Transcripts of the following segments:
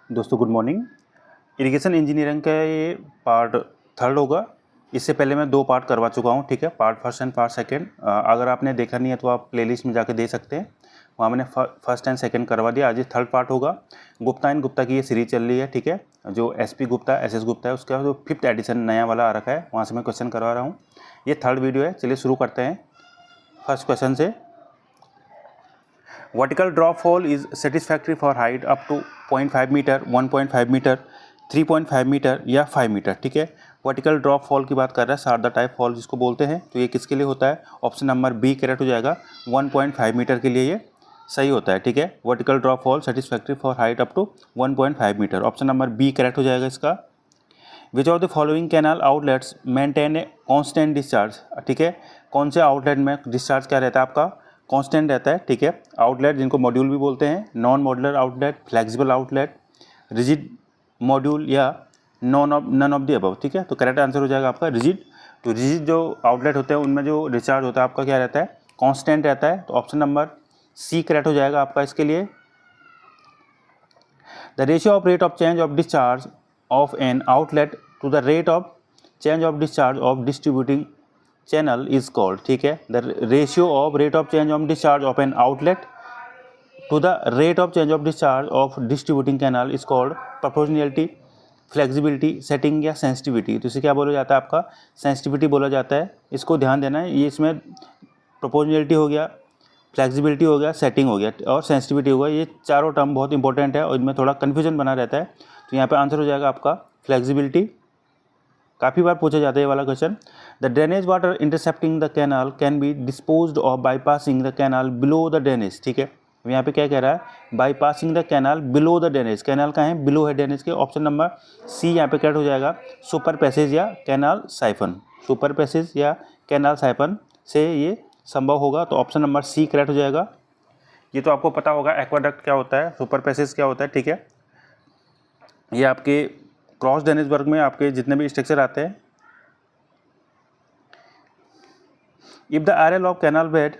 दोस्तों good morning. Irrigation engineering का ये पार्ट थर्ड होगा। इससे पहले मैं 2 पार्ट करवा चुका हूँ, ठीक है, part first and part second. अगर आपने देखा नहीं है तो आप प्लेलिस्ट में जाके देख सकते हैं, वहाँ मैंने फर्स्ट एंड सेकंड करवा दिया। आज ये थर्ड पार्ट होगा। गुप्ता एंड गुप्ता की ये सीरीज चल रही है, ठीक है, जो SP गुप्ता SS गुप्ता है उसका जो 5th एडिशन नया वाला आ रखा है, वहाँ से मैं क्वेश्चन करवा रहा हूँ। ये थर्ड वीडियो है। चलिए शुरू करते हैं फर्स्ट क्वेश्चन से। Vertical drop fall is satisfactory for height up to 0.5 metre, 1.5 metre, 3.5 metre या 5 मीटर, ठीक है। वर्टिकल ड्रॉप फॉल की बात कर रहा है, शारदा टाइप फॉल जिसको बोलते हैं। तो ये किसके लिए होता है? ऑप्शन नंबर बी करेक्ट हो जाएगा। 1.5 मीटर के लिए ये सही होता है, ठीक है। Vertical drop fall satisfactory for height up to 1.5 metre, option number B correct हो जाएगा इसका। Which of the following canal outlets maintain a constant discharge, ठीक है। कौन से आउटलेट में डिस्चार्ज क्या रहता है आपका? कांस्टेंट रहता है, ठीक है। आउटलेट जिनको मॉड्यूल भी बोलते हैं, non modular outlet, flexible outlet, rigid module या नन ऑफ द अबव, ठीक है। तो करेक्ट आंसर हो जाएगा आपका रिजिड। तो रिजिड जो आउटलेट होते हैं उनमें जो डिस्चार्ज होता है आपका क्या रहता है? कांस्टेंट रहता है। तो ऑप्शन नंबर सी करेक्ट हो जाएगा आपका इसके लिए। The ratio of rate of change of discharge of an outlet to the rate of change of discharge of distributing channel is called, ठीक है। the ratio of rate of change of discharge of an outlet to the rate of change of discharge of distributing canal is called proportionality, flexibility, setting या sensitivity। तो इसे क्या बोला जाता है? आपका sensitivity बोला जाता है। इसको ध्यान देना है। ये इसमें proportionality हो गया, फ्लेक्सिबिलिटी हो गया, सेटिंग हो गया और सेंसिटिविटी हो गया। ये चारों टर्म बहुत इंपॉर्टेंट है और इनमें थोड़ा कन्फ्यूजन बना रहता है। तो यहाँ पे आंसर हो जाएगा आपका फ्लेक्सिबिलिटी। काफ़ी बार पूछा जाता है ये वाला question. The drainage water intercepting the canal can be disposed of bypassing the canal below the drainage, ठीक है। यहाँ पे क्या कह रहा है? Bypassing the canal below the drainage. Canal का है बिलो है ड्रेनेज के। ऑप्शन नंबर सी यहाँ पे करेक्ट हो जाएगा। सुपर पैसेज या कैनाल साइफन, सुपर पैसेज या कैनाल साइफन से ये संभव होगा। तो ऑप्शन नंबर सी करेक्ट हो जाएगा। ये तो आपको पता होगा एक्वाडक्ट क्या होता है, सुपर पैसेज क्या होता है, ठीक है। ये आपके क्रॉस ड्रेनेज वर्ग में आपके जितने भी स्ट्रक्चर आते हैं, if the RL of canal bed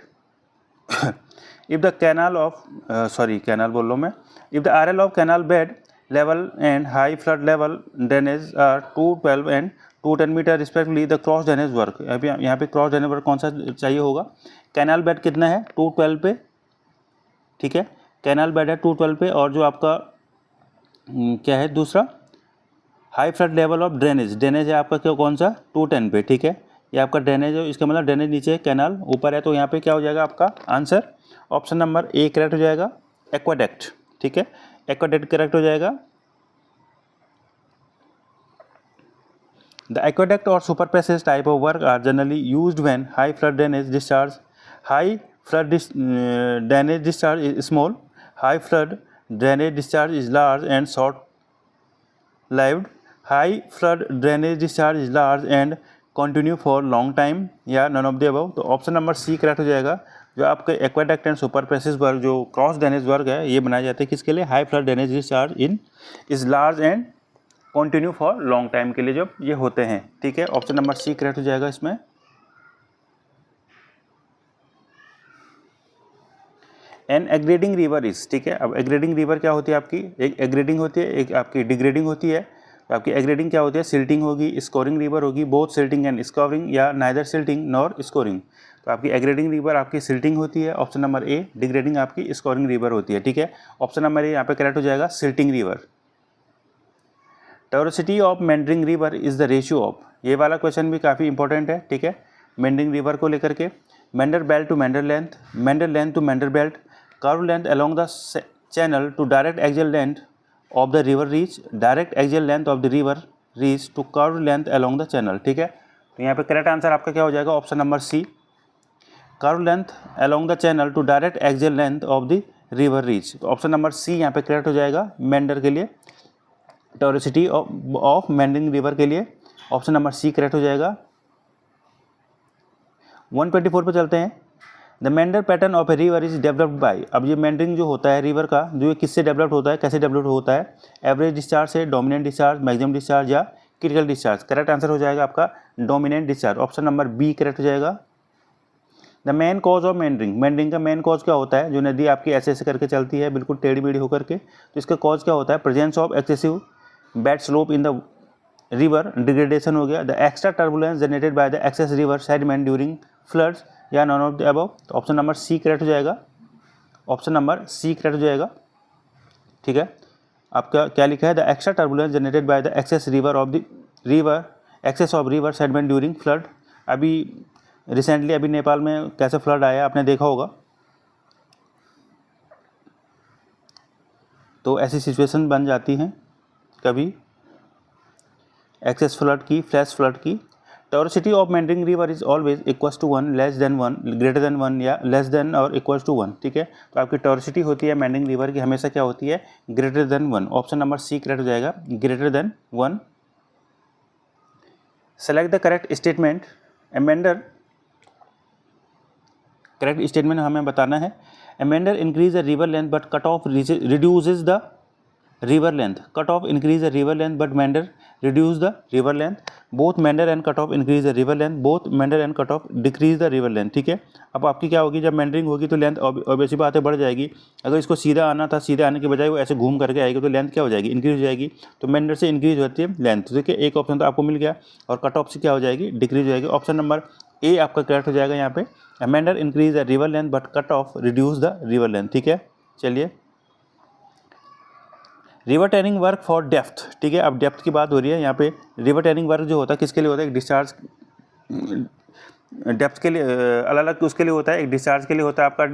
if the canal of canal बोल लो मैं, if the RL of canal bed level and high flood level drainage are 212 and 210 metre respectively, the cross drainage work, यहाँ पे cross drainage work कौन सा चाहिए होगा? Canal bed कितना है? 212 पे, ठीक है। कैनाल बेड है 212 पे और जो आपका क्या है दूसरा? High flood level of drainage, drainage है आपका क्यों कौन सा? 210 पे, ठीक है। ये आपका ड्रेनेज है, इसका मतलब ड्रेनेज नीचे है, कैनाल ऊपर है। तो यहाँ पे क्या हो जाएगा आपका answer? Option number A correct हो जाएगा, एक्वाडक्ट, ठीक है। एक्वाडक्ट करेक्ट हो जाएगा। द एक्वाडक्ट और super passage type of work are generally used when high flood drainage discharge, high flood drainage discharge is small, high flood drainage discharge is large and short lived, high flood drainage discharge is large and continue for long time या none of the above. तो option number C correct हो जाएगा। जो आपके aqueduct and super passage वर्ग, जो cross drainage वर्ग है, ये बनाए जाते हैं किसके लिए? High flood drainage discharge in is large and continue for long time के लिए जब ये होते हैं, ठीक है। ऑप्शन नंबर सी करेक्ट हो जाएगा इसमें। एन एग्रेडिंग रिवर इज, ठीक है। अब एग्रेडिंग रिवर क्या होती है आपकी? एक एग्रेडिंग होती है, एक आपकी डिग्रेडिंग होती है। तो आपकी एग्रेडिंग क्या होती है? सिल्टिंग होगी, स्कोरिंग रिवर होगी, बोथ सिल्टिंग एंड स्कोरिंग या नाइदर सिल्टिंग नॉर स्कोरिंग। तो आपकी एग्रेडिंग रिवर आपकी सिल्टिंग होती है, ऑप्शन नंबर ए। डिग्रेडिंग आपकी स्कोरिंग रिवर होती है, ठीक है। ऑप्शन नंबर ए यहाँ पे करेक्ट हो जाएगा, silting river. Tortuosity of meandering river is the ratio of, ये वाला क्वेश्चन भी काफ़ी इंपॉर्टेंट है, ठीक है। मेंडरिंग रिवर को लेकर के, meander belt to meander length to meander belt, curve length along the channel to direct axial length of the river reach, direct axial length of the river reach to curve length along the channel, ठीक है। तो यहाँ पे correct answer आपका क्या हो जाएगा? Option number C, curve length along the channel to direct axial length of the river reach। तो ऑप्शन नंबर सी यहाँ पे करेक्ट हो जाएगा मेंडर के लिए, टोरोसिटी ऑफ मेंडरिंग रिवर के लिए ऑप्शन नंबर सी करेक्ट हो जाएगा। 124 पे चलते हैं। The meander pattern of a river is developed by, अब ये मेंडरिंग जो होता है रिवर का, जो ये किससे डेवलप्ड होता है, कैसे डेवलप्ड होता है? एवरेज डिस्चार्ज से, डोमिनेंट डिस्चार्ज, मैक्सिमम डिस्चार्ज या क्रिटिकल डिस्चार्ज। करेक्ट आंसर हो जाएगा आपका dominant discharge, option number B correct हो जाएगा। The main cause of meandering का मेन कॉज क्या होता है? जो नदी आपकी ऐसे ऐसे करके चलती है बिल्कुल टेढ़ी मेढ़ी होकर के, तो इसका कॉज क्या होता है? Presence of excessive bed slope in the river, degradation हो गया, the extra turbulence generated by the excess river sediment during floods, या नॉन ऑफ द अबव। तो ऑप्शन नंबर सी करेक्ट हो जाएगा, ऑप्शन नंबर सी करेक्ट हो जाएगा। ठीक है, आपका क्या लिखा है? The extra turbulence generated by the excess of river sediment during flood. अभी रिसेंटली अभी नेपाल में कैसे फ्लड आया आपने देखा होगा, तो ऐसी सिचुएशन बन जाती हैं कभी एक्सेस फ्लड की, फ्लैश फ्लड की। Tortuosity of meandering river is always equals to 1, less than 1, greater than 1 या लेस देन और इक्वल्स टू 1। ठीक है, तो आपकी टॉरिसिटी होती है मेंडरिंग रिवर की हमेशा क्या होती है? Greater than 1। Option number C correct हो जाएगा, greater than 1। Select the correct statement. A meander, correct statement हमें बताना है। A meander increase the river length but cut off reduces the river length. Cut off increase the river length but meander reduce the river length. Both meander and cut off increase the river length, both meander and cut off decrease the river length. ठीक है, अब आपकी क्या होगी? जब meandering होगी तो length obviously बात है बढ़ जाएगी। अगर इसको सीधा आना था, सीधा आने के बजाय वो ऐसे घूम करके आएगी तो लेंथ क्या हो जाएगी? इंक्रीज हो जाएगी। तो मेंडर से इंक्रीज होती है लेंथ। ठीक है, एक ऑप्शन तो आपको मिल गया, और कट ऑफ से क्या हो जाएगी? डिक्रीज हो जाएगी। ऑप्शन नंबर ए आपका करेक्ट हो जाएगा यहाँ पे। Meander increase the river length but cut off reduce the river length. ठीक है, चलिए river training work for depth. ठीक है, अब डेप्थ की बात हो रही है यहाँ पे। रिवर टेनिंग वर्क जो होता है किसके लिए होता है? एक डिस्चार्ज डेप्थ के लिए अलग अलग उसके लिए होता है। एक डिस्चार्ज के लिए होता है आपका,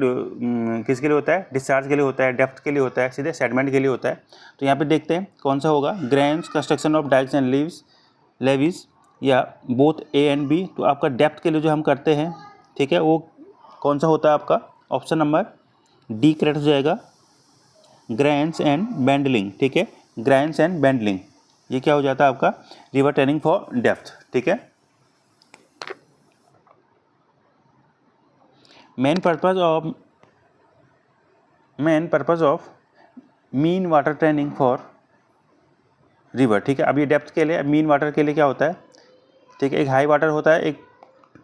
किसके लिए होता है? डिस्चार्ज के लिए होता है, डेप्थ के लिए होता है, सीधे सेडमेंट के लिए होता है। तो यहाँ पे देखते हैं कौन सा होगा। Grains, construction of dykes and levies, या बोथ ए एंड बी। तो आपका डेप्थ के लिए जो हम करते हैं, ठीक है, वो कौन सा होता है आपका? ऑप्शन नंबर डी करेक्ट हो जाएगा, ग्रेन्स एंड बैंडलिंग। ठीक है, ग्रेन्स एंड बैंडलिंग, ये क्या हो जाता है आपका? River tending for depth. ठीक है, main purpose of mean water training for river. ठीक है, अब ये डेप्थ के लिए, मीन वाटर के लिए क्या होता है? ठीक है, एक हाई वाटर होता है, एक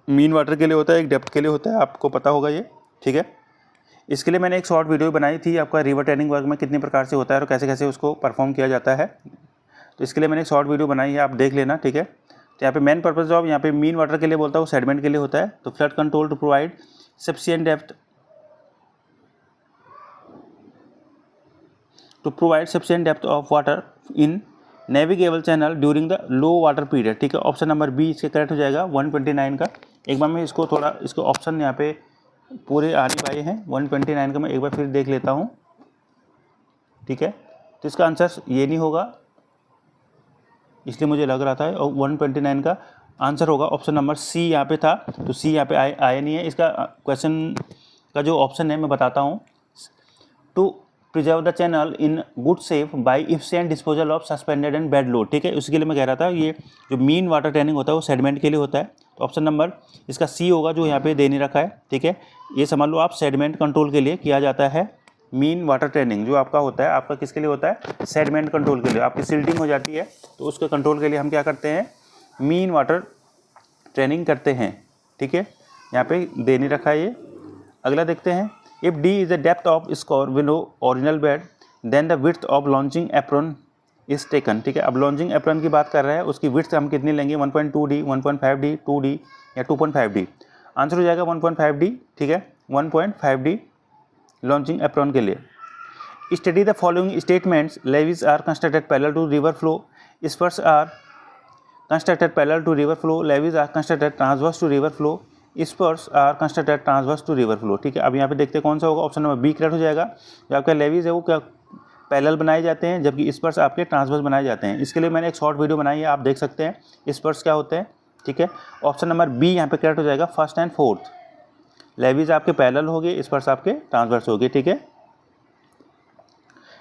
मीन वाटर के लिए होता है, एक डेप्थ के लिए होता है, आपको पता होगा ये। ठीक है, इसके लिए मैंने एक शॉर्ट वीडियो बनाई थी आपका रिवर टेनिंग वर्क में कितने प्रकार से होता है और कैसे कैसे उसको परफॉर्म किया जाता है। तो इसके लिए मैंने एक शॉर्ट वीडियो बनाई है, आप देख लेना। ठीक है, तो यहाँ पे मेन पर्पज ऑफ, यहाँ पे मीन वाटर के लिए बोलता हूँ, सेडमेंट के लिए होता है। तो flood control to provide sufficient depth of water in navigable channel during the low water period. ठीक है, ऑप्शन नंबर बी इसके करेक्ट हो जाएगा, 129 का। एक बार मैं इसको थोड़ा, इसको ऑप्शन यहाँ पे पूरे आ नहीं पाए हैं, 129 का मैं एक बार फिर देख लेता हूँ। ठीक है, तो इसका आंसर ये नहीं होगा, इसलिए मुझे लग रहा था, और 129 का आंसर होगा ऑप्शन नंबर सी यहाँ पे था, तो सी यहाँ पे आया नहीं है। इसका क्वेश्चन का जो ऑप्शन है मैं बताता हूँ। To preserve the channel in good safe by efficient disposal of suspended and bed load. ठीक है, उसके लिए मैं कह रहा था ये जो मीन वाटर ट्रेनिंग होता है वो सेडमेंट के लिए होता है। तो ऑप्शन नंबर इसका सी होगा, जो यहाँ पे दे नहीं रखा है। ठीक है, ये समझ लो आप, सेडमेंट कंट्रोल के लिए किया जाता है मीन वाटर ट्रेनिंग। जो आपका होता है, आपका किसके लिए होता है? सेडमेंट कंट्रोल के लिए। आपकी सिल्टिंग हो जाती है तो उसके कंट्रोल के लिए हम क्या करते हैं? मीन वाटर ट्रेनिंग करते हैं। ठीक है, यहाँ पे दे नहीं रखा है ये। अगला देखते हैं, if D is the depth of scour below original bed then the width of launching apron is taken. ठीक है, अब लॉन्चिंग एप्रॉन की बात कर रहे हैं, उसकी विड्थ हम कितनी लेंगे? 1.2D, 1.5D, 2D या 2.5D। आंसर हो जाएगा 1.5D। ठीक है, 1.5D लॉन्चिंग एप्रॉन के लिए। Study the following statements, levees are constructed parallel to river flow, spurs are constructed parallel to river flow, levees are constructed transverse to river flow, spurs are constructed transverse to river flow. ठीक है, अब यहाँ पे देखते हैं कौन सा होगा। ऑप्शन नंबर बी करेक्ट हो जाएगा। जो आपका लेवीज है वो क्या पैरेलल बनाए जाते हैं, जबकि स्पर्स आपके ट्रांसवर्स बनाए जाते हैं। इसके लिए मैंने एक शॉर्ट वीडियो बनाई है, आप देख सकते हैं स्पर्स क्या होते हैं। ठीक है, ऑप्शन नंबर बी यहाँ पे करेक्ट हो जाएगा, फर्स्ट एंड फोर्थ। लेवीज आपके पैरेलल हो गए, स्पर्स आपके ट्रांसवर्स हो गए। ठीक है,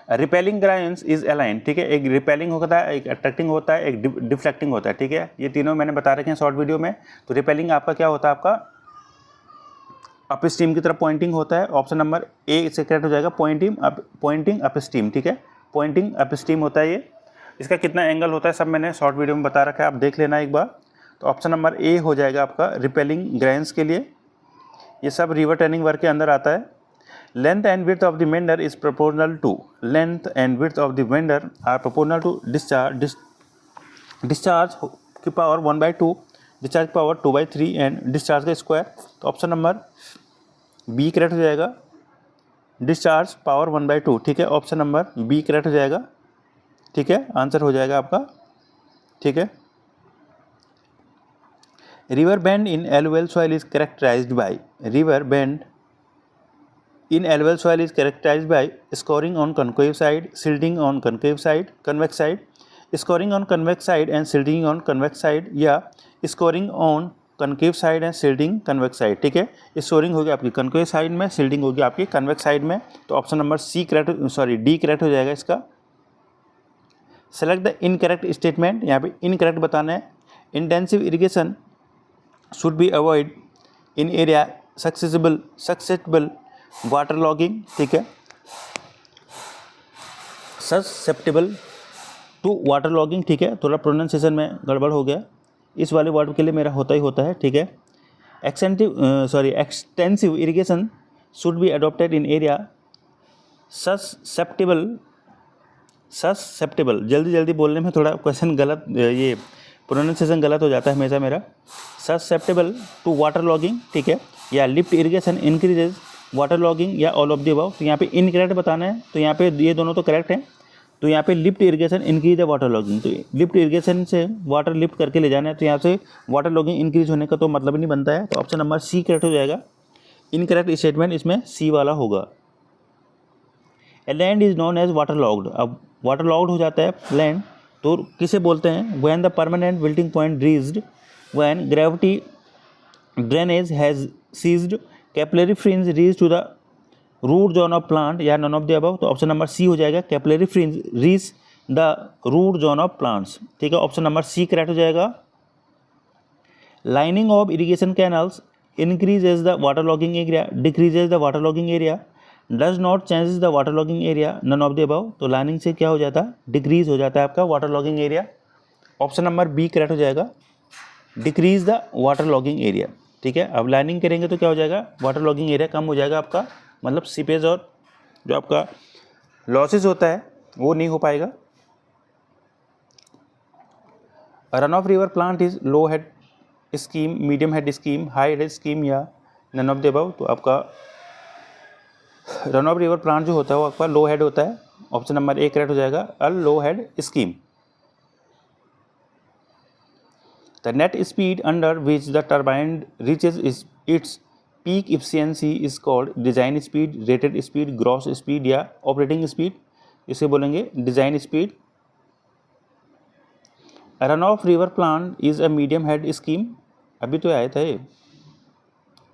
रिपेलिंग ग्राइंस इज अलाइन। ठीक है, एक रिपेलिंग होता है, एक अट्रैक्टिंग होता है, एक डिफ्लेक्टिंग होता है। ठीक है, ये तीनों मैंने बता रखे हैं शॉर्ट वीडियो में। तो रिपेलिंग आपका क्या होता है? आपका अप स्ट्रीम की तरफ पॉइंटिंग होता है। ऑप्शन नंबर ए इससे करेक्ट हो जाएगा, पॉइंटिंग अप स्ट्रीम। ठीक है, पॉइंटिंग अप स्ट्रीम होता है ये। इसका कितना एंगल होता है सब मैंने शॉर्ट वीडियो में बता रखा है, आप देख लेना एक बार। तो ऑप्शन नंबर ए हो जाएगा आपका रिपेलिंग ग्राइंस के लिए। ये सब रिवर ट्रेनिंग वर्क के अंदर आता है। Length and width of the meander is proportional to, length and width of the meander are proportional to discharge की पावर 1/2, डिस्चार्ज की पावर 2/3 एंड डिस्चार्ज का स्क्वायर। तो ऑप्शन नंबर बी करेक्ट हो जाएगा, डिस्चार्ज पावर 1/2। ठीक है, option number B correct हो जाएगा। ठीक है, आंसर हो जाएगा आपका। ठीक है, river bend in alluvial soil is characterised by, river bend in alluvial soil is characterized by scoring on concave side, silting on concave side, convex side, scoring on convex side and silting on convex side, या scoring on concave side and silting convex side। ठीक है, scoring होगी आपकी concave side में, silting होगी आपकी convex side में। तो option number C correct, sorry D correct हो जाएगा इसका। सेलेक्ट द इनकरेक्ट स्टेटमेंट, यहाँ पे इनकरेक्ट बताना है। Intensive irrigation should be avoid in area susceptible water logging. ठीक है, ससेप्टेबल टू वाटर लॉगिंग। ठीक है, थोड़ा प्रोनाउंसिएशन में गड़बड़ हो गया, इस वाले वर्ड के लिए मेरा होता ही होता है। ठीक है, extensive irrigation should be adopted in area susceptible, जल्दी बोलने में थोड़ा क्वेश्चन गलत, ये प्रोनाउंसिएशन गलत हो जाता है हमेशा मेरा। Susceptible to water logging. ठीक है, या lift irrigation increases water logging, या ऑल ऑफ द अबव। तो यहाँ पे इनकरेक्ट बताना है, तो यहाँ पे ये दोनों तो करेक्ट हैं। तो यहाँ पे lift irrigation increase the water logging, तो लिफ्ट इरिगेशन से वाटर लिफ्ट करके ले जाना है, तो यहाँ से वाटर लॉगिंग इंक्रीज होने का तो मतलब नहीं बनता है। तो ऑप्शन नंबर सी करेक्ट हो जाएगा। इनकरेक्ट स्टेटमेंट इसमें सी वाला होगा। A land is known as water logged, अब वाटर लॉग्ड हो जाता है लैंड तो किसे बोलते हैं? When the permanent wilting point reached, when gravity drainage has ceased, capillary fringe reach to the root zone of plant, या नॉन ऑफ द अबव। तो ऑप्शन नंबर सी हो जाएगा, capillary fringe reach the root zone of plants. ठीक है, option number C correct हो जाएगा। Lining of irrigation canals increases the water logging area, decreases the water logging area, does not changes the water logging area, none of the above. तो lining से क्या हो जाता है? डिक्रीज हो जाता है आपका water logging area. Option number B correct हो जाएगा, decrease the water logging area. ठीक है, अब लाइनिंग करेंगे तो क्या हो जाएगा? वाटर लॉगिंग एरिया कम हो जाएगा आपका, मतलब सीपेज और जो आपका लॉसेज होता है वो नहीं हो पाएगा। Run of river plant is low head scheme, medium head scheme, high head scheme, या नन ऑफ द अबव। तो आपका रन ऑफ रिवर प्लांट जो होता है वो आपका लो हेड होता है। ऑप्शन नंबर ए करेक्ट हो जाएगा, a low head scheme. The net speed under which the turbine reaches its peak efficiency is called design speed, rated speed, gross speed, या operating speed। इसे बोलेंगे design speed। A runoff river plant is a medium head scheme, अभी तो आया था ये।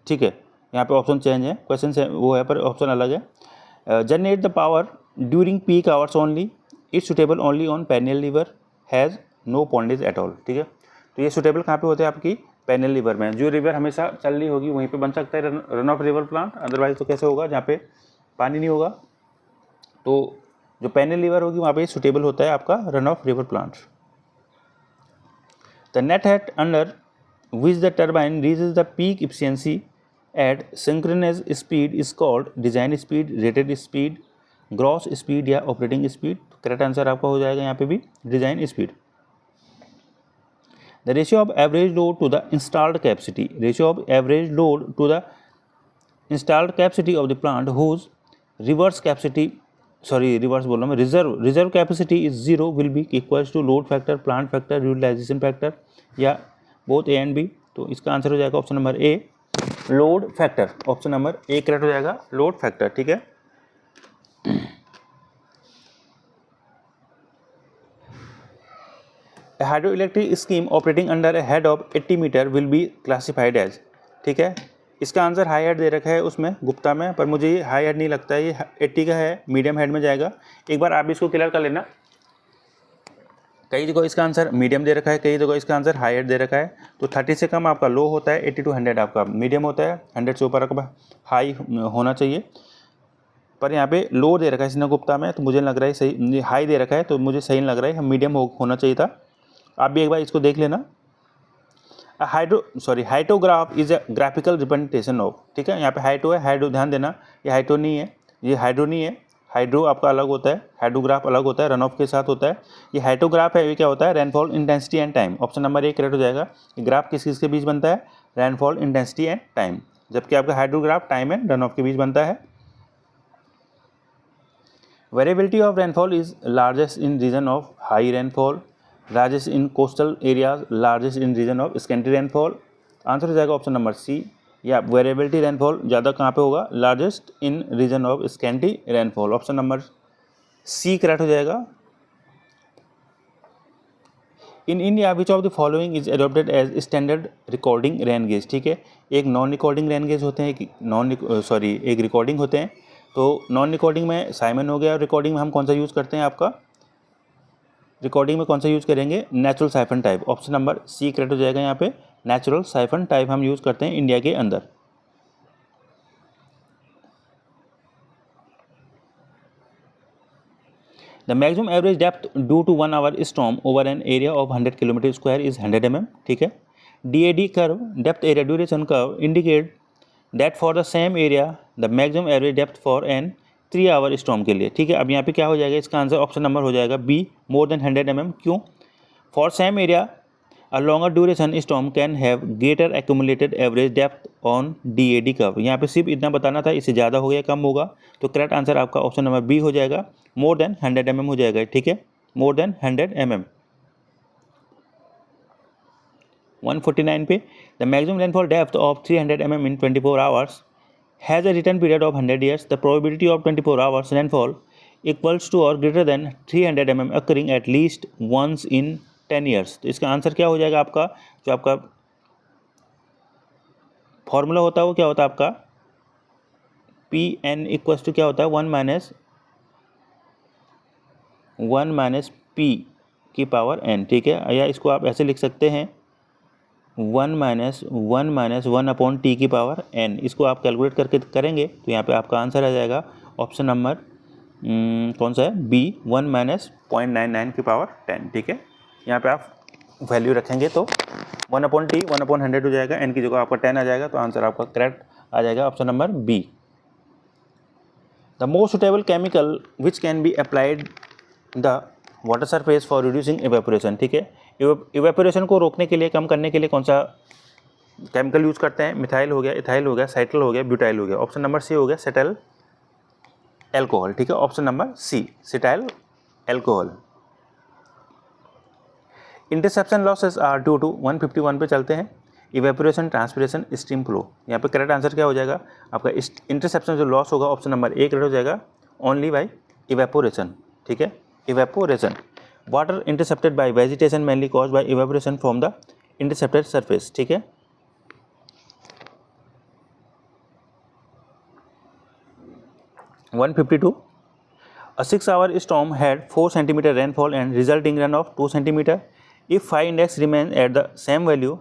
ठीक है, यहाँ पे ऑप्शन चेंज है, क्वेश्चन से वो है पर ऑप्शन अलग है। Generate the power during peak hours only, it's suitable only on perennial river, has no pondage at all. ठीक है, तो ये सुटेबल कहाँ पे होते हैं? आपकी पेनियल रिवर में। जो रिवर हमेशा चल रही होगी वहीं पे बन सकता है run of river plant, otherwise तो कैसे होगा? जहाँ पे पानी नहीं होगा। तो जो पेनियल रिवर होगी वहाँ पे सुटेबल होता है आपका run of river plant. The net head under which the turbine reaches the peak efficiency at synchronous speed is called design speed, rated speed, gross speed, या ऑपरेटिंग स्पीड। करेक्ट आंसर आपका हो जाएगा यहाँ पे भी design speed. The ratio of average load to the installed capacity, ratio of average load to the installed capacity of the plant whose reserve capacity is 0 will be equals to load factor, plant factor, utilization factor, या both A and B। तो इसका answer हो जाएगा option number A, load factor. Option number A correct हो जाएगा, load factor. ठीक है, A hydroelectric scheme operating under a head of 80 metre will be classified as। ठीक है, इसका आंसर हाई हेड दे रखा है उसमें गुप्ता में, पर मुझे ये हाई हेड नहीं लगता है, ये 80 का है, मीडियम हेड में जाएगा। एक बार आप इसको क्लियर कर लेना। कई जगह इसका आंसर मीडियम दे रखा है, कई जगह इसका आंसर हाई हेड दे रखा है। तो 30 से कम आपका लो होता है, 80 to 100 आपका मीडियम होता है, 100 से ऊपर आपका हाई होना चाहिए। पर यहाँ पे लो दे रखा है इसने गुप्ता में, तो मुझे लग रहा है सही, हाई दे रखा है तो मुझे सही नहीं लग रहा है, मीडियम होना चाहिए था। आप भी एक बार इसको देख लेना। Hydrograph is a graphical representation of, ठीक है, यहाँ पे हाइड्रो है, हाइड्रो ध्यान देना, ये हाइड्रो नहीं है, ये हाइड्रो नहीं है, हाइड्रो आपका अलग होता है, हाइड्रोग्राफ अलग होता है, रन ऑफ के साथ होता है। ये हाइड्रोग्राफ है, ये क्या होता है, rainfall intensity and time. Option number A correct हो जाएगा। ग्राफ किस किस के बीच बनता है, रेनफॉल इंटेंसिटी एंड टाइम, जबकि आपका hydrograph time and run off के बीच बनता है। Variability of rainfall is largest in region of high rainfall, largest in coastal areas, largest in region of scanty rainfall. Answer हो जाएगा ऑप्शन नंबर सी। या variability rainfall ज़्यादा कहाँ पे होगा, largest in region of scanty rainfall. Option number C correct हो जाएगा। In India which of the following is adopted as standard recording rain gauge, ठीक है, एक नॉन रिकॉर्डिंग रेन गेज होते हैं, एक रिकॉर्डिंग होते हैं। तो नॉन रिकॉर्डिंग में साइमन हो गया, और रिकॉर्डिंग में हम कौन सा यूज़ करते हैं, आपका रिकॉर्डिंग में कौन सा यूज़ करेंगे, natural siphon type. Option number C correct हो जाएगा। यहाँ पे नेचुरल साइफन टाइप हम यूज़ करते हैं इंडिया के अंदर। The maximum average depth due to 1 hour storm over an area of 100 kilometre square is 100 mm, ठीक है। DAD curve, depth area duration curve, indicate that for the same area the maximum average depth for an 3 hour storm के लिए, ठीक है। अब यहाँ पे क्या हो जाएगा, इसका आंसर ऑप्शन नंबर हो जाएगा बी, मोर देन 100 mm। क्यों, for same area a longer duration storm can have greater accumulated average depth on DAD curve. यहाँ पे सिर्फ इतना बताना था, इससे ज़्यादा हो गया कम होगा, तो करेक्ट आंसर आपका ऑप्शन नंबर बी हो जाएगा, मोर देन 100 mm हो जाएगा, ठीक है, मोर देन 100 mm। 149 पे the maximum rainfall depth of 300 mm in 24 hours has a return period of 100 years। The probability of 24 hours rainfall equals to और greater than 300 mm occurring at least once in 10 years। तो इसका answer क्या हो जाएगा आपका, जो आपका formula होता है वो क्या होता है आपका, PN इक्वल्स टू क्या होता है, 1 माइनस P की पावर n, ठीक है। या इसको आप ऐसे लिख सकते हैं 1 माइनस 1 अपॉन टी की पावर n। इसको आप कैलकुलेट करके करेंगे तो यहाँ पे आपका आंसर आ जाएगा ऑप्शन नंबर कौन सा है, बी, 1 माइनस 0.99 की पावर 10, ठीक है। यहाँ पे आप वैल्यू रखेंगे तो 1 अपॉन टी 1 अपॉन 100 हो जाएगा, n की जगह आपका 10 आ जाएगा, तो आंसर आपका करेक्ट आ जाएगा option number B. The most suitable chemical which can be applied the water surface for reducing evaporation, ठीक है। इवेपोरेशन को रोकने के लिए, कम करने के लिए कौन सा केमिकल यूज़ करते हैं, मिथाइल हो गया, इथाइल हो गया, साइटल हो गया, ब्यूटाइल हो गया। ऑप्शन नंबर सी हो गया सेटाइल एल्कोहल, ठीक है, option number C cetyl alcohol. Interception losses are due to 151 पे चलते हैं, इवेपोरेशन, ट्रांसपिरेशन, स्टीम फ्लो। यहाँ पे करेक्ट आंसर क्या हो जाएगा आपका, इंटरसेप्शन जो लॉस होगा ऑप्शन नंबर ए करेक्ट हो जाएगा, ओनली बाय इवेपोरेशन, ठीक है, evaporation. Water intercepted bye vegetation mainly cause by evaporation from the intercepted surface, ठीक है। A 6-hour storm had 4 cm rainfall and resulting runoff 2 cm. If phi index remains at the same value,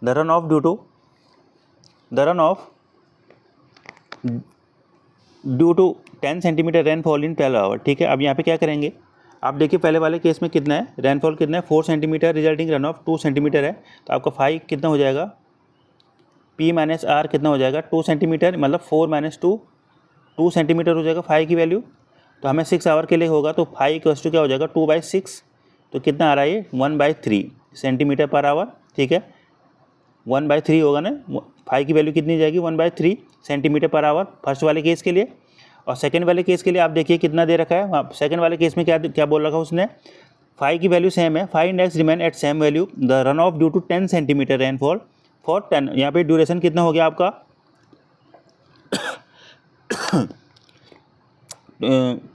the runoff due to 10 cm rainfall in 12 hour, ठीक है। अब यहाँ पे क्या करेंगे, आप देखिए पहले वाले केस में कितना है, रेनफॉल कितना है 4 centimetre, resulting run of 2 centimetre है, तो आपका फाई कितना हो जाएगा, P माइनस आर कितना हो जाएगा 2 सेंटीमीटर, मतलब 4 माइनस 2 सेंटीमीटर हो जाएगा फाई की वैल्यू। तो हमें 6 आवर के लिए होगा, तो फाई इक्वल्स टू क्या हो जाएगा 2/6, तो कितना आ रहा है ये 1/3 सेंटीमीटर पर आवर, ठीक है। 1/3 होगा ना, फाई की वैल्यू कितनी जाएगी 1/3 सेंटीमीटर पर आवर फर्स्ट वाले केस के लिए। और सेकंड वाले केस के लिए आप देखिए कितना दे रखा है, सेकंड वाले केस में क्या बोल रखा है उसने, फाई की वैल्यू सेम है, phi index remain at same value, the run off due to 10 centimetre rainfall for 10। यहाँ पे ड्यूरेशन कितना हो गया आपका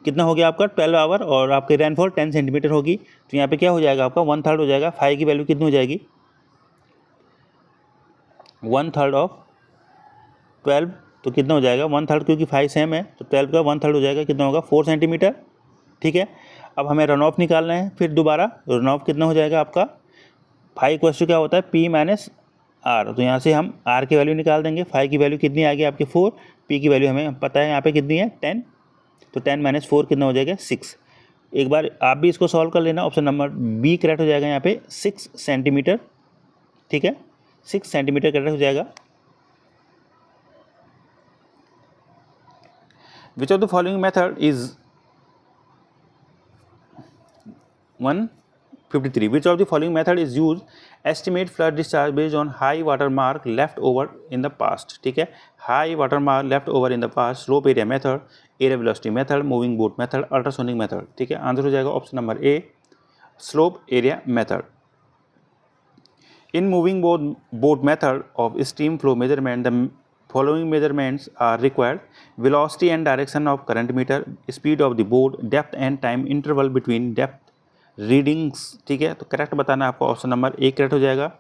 कितना हो गया आपका 12 आवर, और आपकी रेनफॉल 10 सेंटीमीटर होगी, तो यहाँ पे क्या हो जाएगा आपका 1/3 हो जाएगा। फाई की वैल्यू कितनी हो जाएगी 1/3 ऑफ 12, तो कितना हो जाएगा 1/3, क्योंकि फाई सेम है तो 12 का 1/3 हो जाएगा, कितना होगा 4 सेंटीमीटर, ठीक है। अब हमें रन ऑफ निकालना है, फिर दोबारा रन ऑफ कितना हो जाएगा आपका, फाई इक्वल्स टू क्या होता है P माइनस आर, तो यहाँ से हम आर की वैल्यू निकाल देंगे। फाई की वैल्यू कितनी आ गई आपकी 4, P की वैल्यू हमें पता है यहाँ पे कितनी है 10, तो 10 माइनस 4 कितना हो जाएगा 6। एक बार आप भी इसको सॉल्व कर लेना, ऑप्शन नंबर बी करेक्ट हो जाएगा यहाँ पे 6 सेंटीमीटर, ठीक है, 6 सेंटीमीटर करेक्ट हो जाएगा। विच of the following method is 153 which of the following method is used estimate flood discharge based on high water mark left over in the past। ठीक है, high water mark left over in the past, slope area method, air velocity method, moving boat method, ultrasonic method। ठीक है, answer हो जाएगा option number A, slope area method। In moving boat method of stream flow measurement, the following measurements are required: velocity and direction of current meter, speed of the boat, depth and time interval between depth readings. ठीक है, तो correct बताना है आपको, option number A correct हो जाएगा।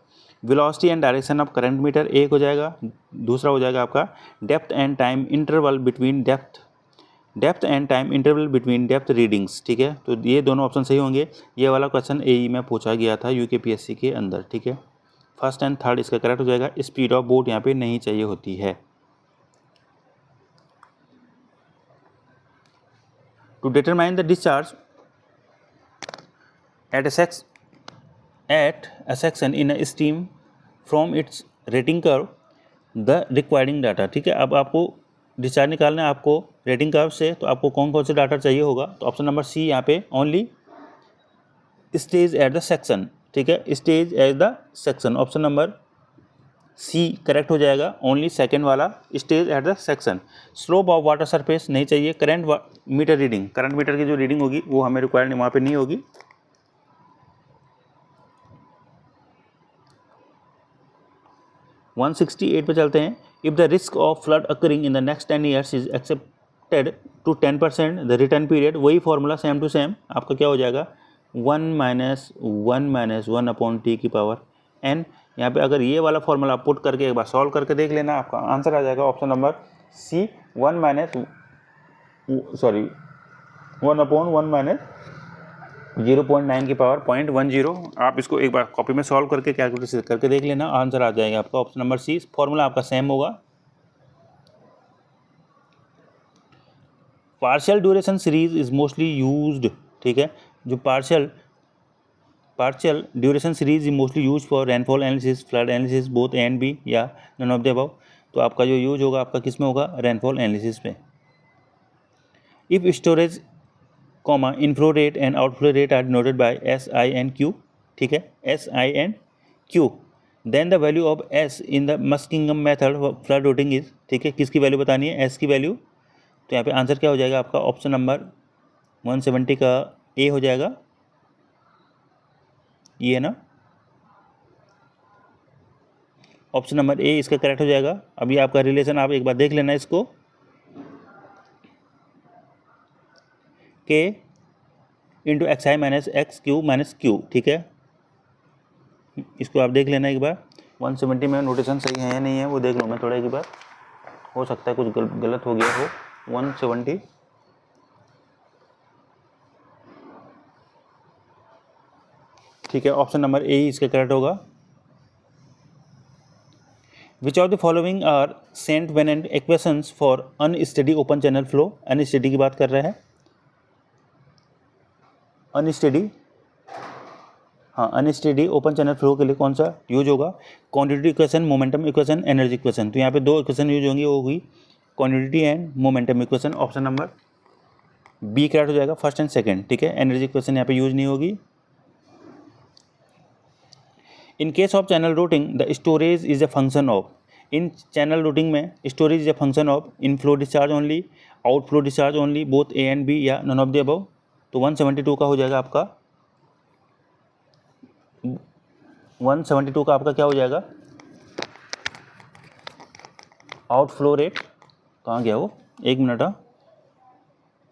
Velocity and direction of current meter एक हो जाएगा, दूसरा हो जाएगा आपका depth and time interval between depth and time interval between depth readings. ठीक है, तो ये दोनों ऑप्शन सही होंगे। ये वाला क्वेश्चन एई में पूछा गया था यूकेपीएससी के अंदर। ठीक है, फर्स्ट एंड थर्ड इसका करेक्ट हो जाएगा। स्पीड ऑफ बोट यहाँ पे नहीं चाहिए होती है। To determine the discharge at a section in a stream from its rating curve the requiring data। ठीक है, अब आपको डिस्चार्ज निकालना है आपको रेटिंग कर्व से, तो आपको कौन कौन से डाटा चाहिए होगा, तो ऑप्शन नंबर सी यहाँ पे only stage at the section. ठीक है, stage at the section, option number C correct हो जाएगा, ओनली सेकेंड वाला stage at the section. Slope of water surface नहीं चाहिए। Current meter reading, current meter की जो रीडिंग होगी वो हमें रिक्वायर्ड वहाँ पे नहीं होगी। 168 पे चलते हैं। If the risk of flood occurring in the next 10 years is expected to 10%, the return period, वही फॉर्मूला सेम टू सेम आपका क्या हो जाएगा, 1 - 1 - 1 अपॉन टी की पावर n। यहाँ पे अगर ये वाला फॉर्मूला आप पुट करके एक बार सॉल्व करके देख लेना, आपका आंसर आ जाएगा ऑप्शन नंबर सी, 1/1 - 0.9 की पावर 0.10। आप इसको एक बार कॉपी में सॉल्व करके कैलकुलेट करके देख लेना, आंसर आ जाएगा आपका ऑप्शन नंबर सी। फॉर्मूला आपका सेम होगा। Partial duration series is mostly used. ठीक है, जो partial duration series is mostly use for rainfall analysis, flood analysis, both A and B या नन ऑफ द अबव। तो आपका जो यूज होगा आपका किस में होगा, रेनफॉल एनालिसिस में। If storage comma inflow rate and outflow rate are denoted by SI and Q। ठीक है, SI and Q, then the value of S in the Muskingum method flood routing is. ठीक है, किसकी value बतानी है, S की value. तो यहाँ पे आंसर क्या हो जाएगा आपका, ऑप्शन नंबर 170 का ए हो जाएगा, ये है ना, ऑप्शन नंबर ए इसका करेक्ट हो जाएगा। अभी आपका रिलेशन आप एक बार देख लेना इसको, के इंटू XI - XQ - Q। ठीक है, इसको आप देख लेना एक बार। 170 में नोटेशन सही है या नहीं है वो देख लो मैं थोड़ा एक बार, हो सकता है कुछ गलत हो गया हो। 170 ठीक है, ऑप्शन नंबर ए ही इसका करेक्ट होगा। Which of the following are Saint Venant and equations for unsteady open channel flow. Unsteady की बात कर रहे हैं, अनस्टेडी, हाँ अनस्टेडी ओपन चैनल फ्लो के लिए कौन सा यूज होगा, quantity equation, momentum equation, energy equation. तो यहाँ पे दो इक्वेशन यूज होंगी, वो हुई quantity and momentum equation, option number B correct हो जाएगा, फर्स्ट एंड सेकंड। ठीक है, एनर्जी इक्वेशन यहाँ पे यूज नहीं होगी। In case of channel routing the storage is a function of. In channel routing में storage is a function of inflow discharge only, outflow discharge only, both A and B या none of the above. तो 172 का हो जाएगा आपका, 172 का आपका क्या हो जाएगा, आउटफ्लो रेट कहाँ गया वो, एक minute,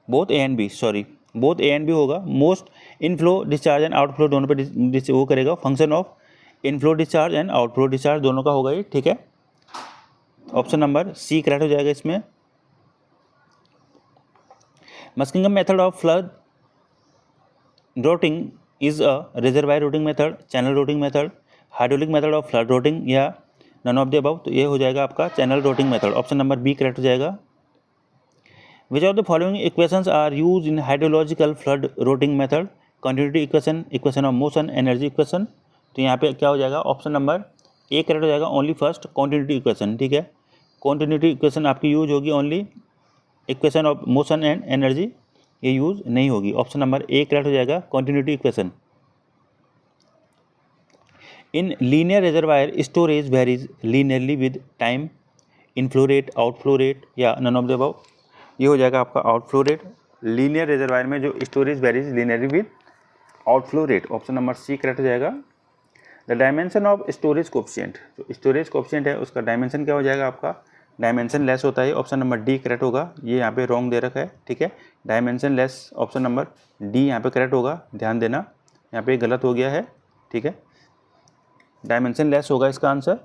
both A and B, sorry both A and B होगा। Most inflow discharge and outflow दोनों पे वो करेगा, function of inflow discharge and outflow discharge दोनों का होगा ये। ठीक है, ऑप्शन नंबर सी करेक्ट हो जाएगा इसमें। Muskingum method of flood routing is a reservoir routing method, channel routing method, hydraulic method of flood routing या none of the above। तो ये हो जाएगा आपका channel routing method, option number B correct हो जाएगा। Which of the following equations are used in hydrological flood routing method? Continuity equation, equation of motion, energy equation। तो यहाँ पे क्या हो जाएगा, ऑप्शन नंबर ए करेक्ट हो जाएगा ओनली फर्स्ट कॉन्टिन्यूटी इक्वेशन, ठीक है। कॉन्टिन्यूटी इक्वेशन आपकी यूज होगी only equation of motion and energy, ये यूज नहीं होगी। ऑप्शन नंबर ए करेक्ट हो जाएगा continuity equation. In linear reservoir storage varies linearly with time, inflow rate, outflow rate या नन ऑफ द अबव। ये हो जाएगा आपका आउटफ्लो रेट। लीनियर रिजर्वायर में जो storage varies linearly with outflow rate, option number C correct हो जाएगा। The dimension of storage coefficient, जो स्टोरेज कोफिशिएंट है उसका डायमेंशन क्या हो जाएगा आपका, डायमेंशन लेस होता है, ऑप्शन नंबर डी करेक्ट होगा। ये यहाँ पे रॉन्ग दे रखा है, ठीक है, dimension less, option number D यहाँ पे करेक्ट होगा, ध्यान देना यहाँ पे गलत हो गया है, ठीक है, डायमेंशन लेस होगा इसका answer.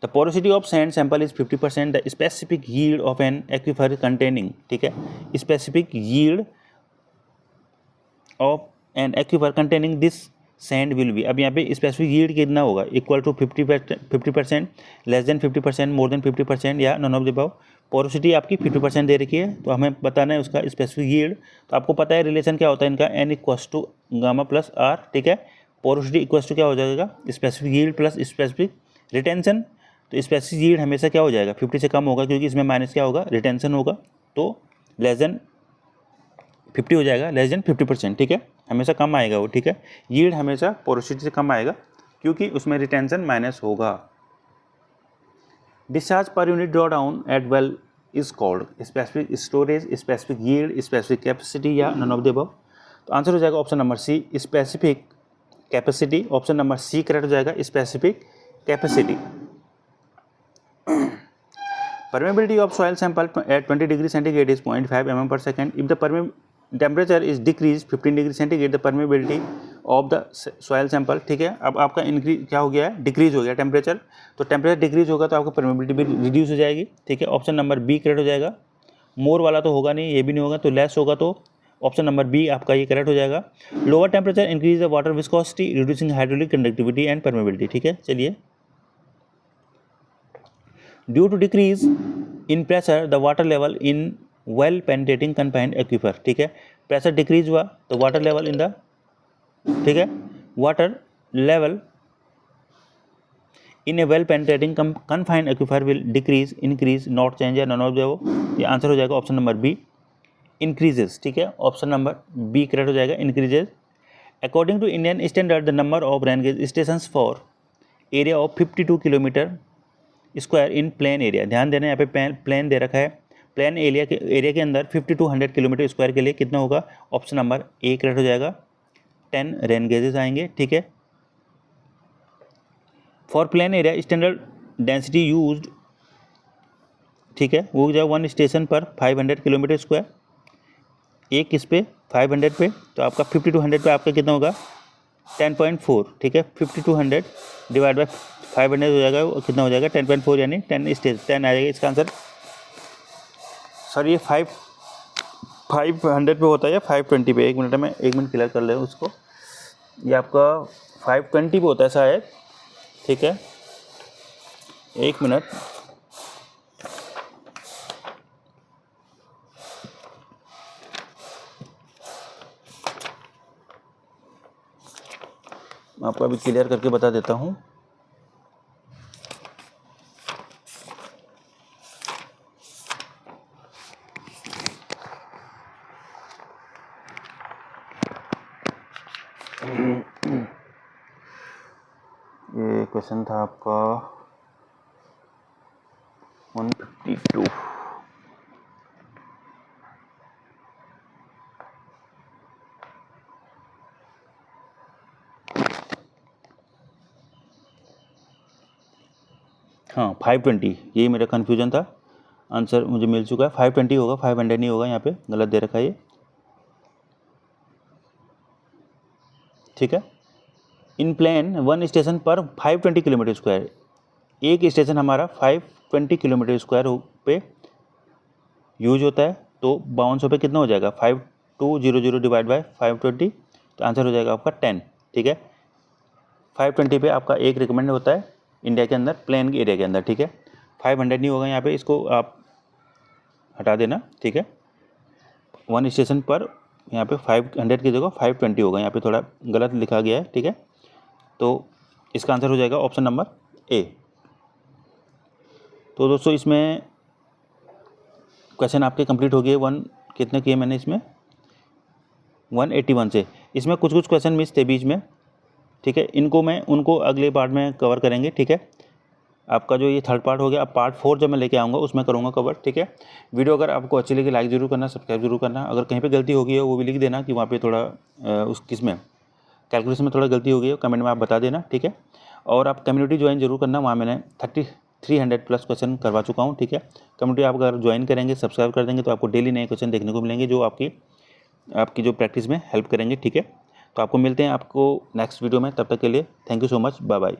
The porosity of sand sample is 50%, the specific yield of an aquifer containing, ठीक है, specific yield of an aquifer containing this sand will be. अब यहाँ पे स्पेसिफिक यील्ड कितना होगा, equal to 50%, less than 50%, more than 50% या none of the above. Porosity आपकी 50% दे रखी है, तो हमें बताना है उसका स्पेसिफिक यील्ड। तो आपको पता है रिलेशन क्या होता है इनका, n equals to gamma plus r, ठीक है। पोरोसिटी इक्वल्स टू क्या हो जाएगा, specific yield plus specific retention. तो स्पेसिफिक यील्ड हमेशा क्या हो जाएगा, 50 से कम होगा, क्योंकि इसमें माइनस क्या होगा, रिटेंशन होगा, तो लेस देन 50 हो जाएगा, लेस देन 50%, ठीक है, हमेशा कम आएगा वो, ठीक है। यील्ड हमेशा पोरोसिटी से कम आएगा क्योंकि उसमें रिटेंशन माइनस होगा। Discharge per unit draw down at well is called specific storage, specific yield, specific capacity या नन ऑफ द अबव। तो आंसर हो जाएगा option number C specific capacity, option number C correct हो जाएगा specific capacity. Permeability of soil sample at 20 degree centigrade is 0.5 mm per second. If the temperature is decreased 15 degree centigrade, the permeability of the soil sample, ठीक है। अब आपका increase क्या हो गया है, डिक्रीज हो गया टेम्परेचर, तो टेम्परेचर डिक्रीज होगा तो आपका परमेबिलिटी भी रिड्यूस हो जाएगी, ठीक है। ऑप्शन नंबर बी करेक्ट हो जाएगा। मोर वाला तो होगा नहीं, ये भी नहीं होगा, तो लेस होगा, तो ऑप्शन नंबर बी आपका ये करेक्ट हो जाएगा। Lower temperature increase the water viscosity reducing hydraulic conductivity and permeability, ठीक है। चलिए, due to decrease in pressure the water level in well penetrating confined aquifer, ठीक है, प्रेशर डिक्रीज हुआ तो वाटर लेवल इन द, ठीक है, water level in A well penetrating confined aquifer will decrease, increase, not change या none of the. ये answer हो जाएगा ऑप्शन नंबर बी इंक्रीजेज, ठीक है, ऑप्शन नंबर बी करेक्ट हो जाएगा increases. According to Indian standard the number of rain gauge stations for area of 52 kilometre square in plain area. ध्यान देना, यहाँ पे प्लेन दे रखा है, प्लेन एरिया के अंदर 5200 किलोमीटर स्क्वायर के लिए कितना होगा, ऑप्शन नंबर ए करेक्ट हो जाएगा, 10 रेन गेजेस आएंगे, ठीक है। For plain area standard density used, ठीक है, वो जाए 1 स्टेशन पर 500 किलोमीटर स्क्वायर, एक इस पे 500 पे, तो आपका 5200 पे आपका कितना होगा 10.4, ठीक है। 5200 डिवाइड बाई 500 हो जाएगा, कितना हो जाएगा 10.4, यानी 10 स्टेज 10 आ जाएगा इसका आंसर। सर ये 500 पे होता है या 520 पे, एक मिनट क्लियर कर ले उसको, ये आपका 520 पे होता है शायद, ठीक है, एक मिनट, मैं आपको अभी क्लियर करके बता देता हूँ। ये क्वेश्चन था आपका 152। हाँ 520, यही मेरा कन्फ्यूजन था, आंसर मुझे मिल चुका है, 520 होगा, 500 नहीं होगा, यहाँ पे गलत दे रखा है ये, ठीक है। इन प्लेन 1 स्टेशन पर 520 किलोमीटर स्क्वायर, एक स्टेशन हमारा 520 किलोमीटर स्क्वायर पे यूज होता है, तो 5200 पे कितना हो जाएगा 5200 डिवाइड बाय 520, तो आंसर हो जाएगा आपका 10, ठीक है। 520 पे आपका एक रिकमेंड होता है इंडिया के अंदर, प्लेन एरिया के अंदर, ठीक है। 500 नहीं होगा यहाँ पे, इसको आप हटा देना, ठीक है। 1 स्टेशन पर यहाँ पे 500 की जगह 520 होगा, यहाँ पे थोड़ा गलत लिखा गया है, ठीक है। तो इसका आंसर हो जाएगा ऑप्शन नंबर ए। तो दोस्तों इसमें क्वेश्चन आपके कंप्लीट हो गए। कितने किए मैंने इसमें 181 से। इसमें कुछ क्वेश्चन मिस थे बीच में, ठीक है, उनको अगले पार्ट में कवर करेंगे, ठीक है। आपका जो ये थर्ड पार्ट हो गया, अब पार्ट 4 जब मैं लेके आऊँगा उसमें करूँगा कवर, ठीक है। वीडियो अगर आपको अच्छी लगी लाइक जरूर करना, सब्सक्राइब जरूर करना। अगर कहीं पे गलती हो गई है वो भी लिख देना कि वहाँ पे थोड़ा उस किसमें कैलकुलेशन में थोड़ा गलती हो गई है, कमेंट में आप बता देना, ठीक है। और आप कम्युनिटी ज्वाइन जरूर करना, वहाँ मैंने 300 प्लस क्वेश्चन करवा चुका हूँ, ठीक है। कम्युनिटी आप अगर ज्वाइन करेंगे, सब्सक्राइब कर देंगे तो आपको डेली नए क्वेश्चन देखने को मिलेंगे जो आपकी जो प्रैक्टिस में हेल्प करेंगे, ठीक है। तो आपको मिलते हैं आपको नेक्स्ट वीडियो में, तब तक के लिए thank you so much, bye bye.